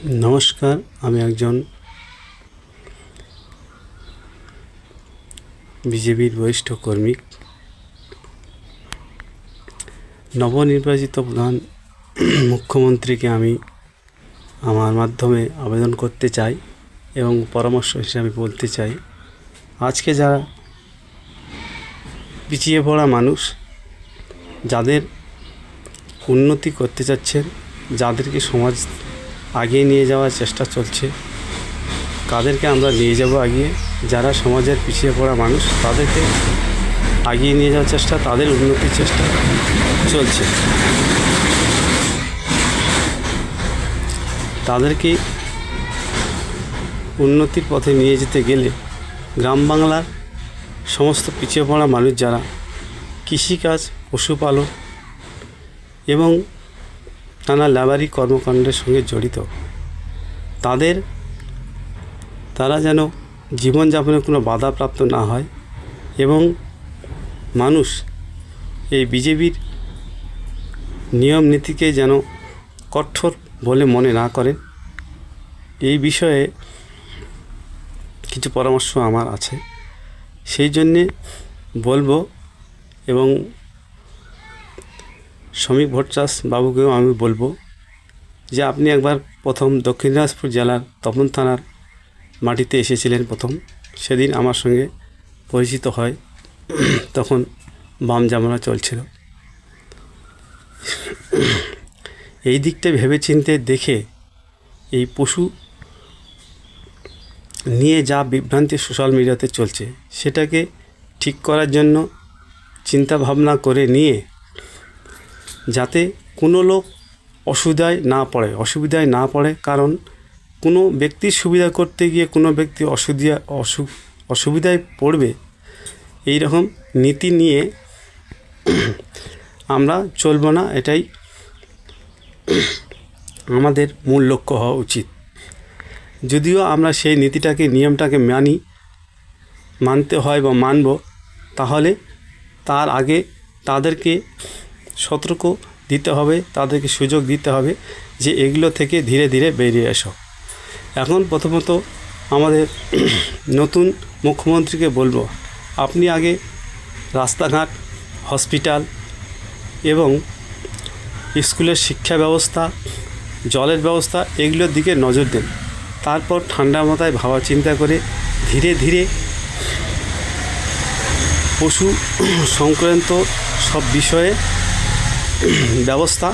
নমস্কার, আমি একজন বিজেপির বরিষ্ঠ কর্মী। নবনির্বাচিত প্রধান মুখ্যমন্ত্রীকে আমি আমার মাধ্যমে আবেদন করতে চাই এবং পরামর্শ হিসাবে বলতে চাই, আজকে যারা পিছিয়ে পড়া মানুষ, যাদের উন্নতি করতে চাচ্ছেন, যাদেরকে সমাজ আগিয়ে নিয়ে যাওয়ার চেষ্টা চলছে, কাদেরকে আমরা নিয়ে যাব আগিয়ে? যারা সমাজের পিছিয়ে পড়া মানুষ, তাদেরকে আগিয়ে নিয়ে যাওয়ার চেষ্টা, তাদের উন্নতির চেষ্টা চলছে। তাদেরকে উন্নতির পথে নিয়ে যেতে গেলে গ্রাম বাংলার সমস্ত পিছিয়ে পড়া মানুষ যারা কৃষিকাজ, পশুপালন এবং নানা লেবারি কর্মকাণ্ডের সঙ্গে জড়িত, তারা যেন জীবনযাপনে কোনো বাধাপ্রাপ্ত না হয় এবং মানুষ এই বিজেপির নিয়ম নীতিকে যেন কঠোর বলে মনে না করেন, এই বিষয়ে কিছু পরামর্শ আমার আছে। সেই জন্যে বলবো এবং শ্রমিক ভট্টাচার্য বাবুকেও আমি বলবো যে আপনি একবার প্রথম দক্ষিণ দিনাজপুর জেলার তপন থানার মাটিতে এসেছিলেন প্রথম। সেদিন আমার সঙ্গে পরিচিত হয়, তখন বাম জামানা চলছিল। এই দিকটা ভেবেচিন্তে দেখে এই পশু নিয়ে যা বিভ্রান্তি সোশ্যাল মিডিয়াতে চলছে, সেটাকে ঠিক করার জন্য চিন্তা ভাবনা করে নিয়ে, যাতে কোনো লোক অসুবিধায় না পড়ে। কারণ কোনো ব্যক্তির সুবিধা করতে গিয়ে কোনো ব্যক্তি অসুবিধায় পড়বে, এই রকম নীতি নিয়ে আমরা চলব না। এটাই আমাদের মূল লক্ষ্য হওয়া উচিত। যদিও আমরা সেই নীতিটাকে, নিয়মটাকে মানতে হয় বা মানব, তাহলে তার আগে তাদেরকে সতর্ক দিতে হবে, তাদেরকে সুযোগ দিতে হবে যে এগুলো থেকে ধীরে ধীরে বেরিয়ে এসো। এখন প্রথমত আমাদের নতুন মুখ্যমন্ত্রীকে বলবো, আপনি আগে রাস্তাঘাট, হসপিটাল এবং স্কুলের শিক্ষা ব্যবস্থা, জলের ব্যবস্থা, এগুলোর দিকে নজর দেন। তারপর ঠান্ডা মাথায় ভাবা চিন্তা করে ধীরে ধীরে পশু সংক্রান্ত সব বিষয়ে ব্যবস্থা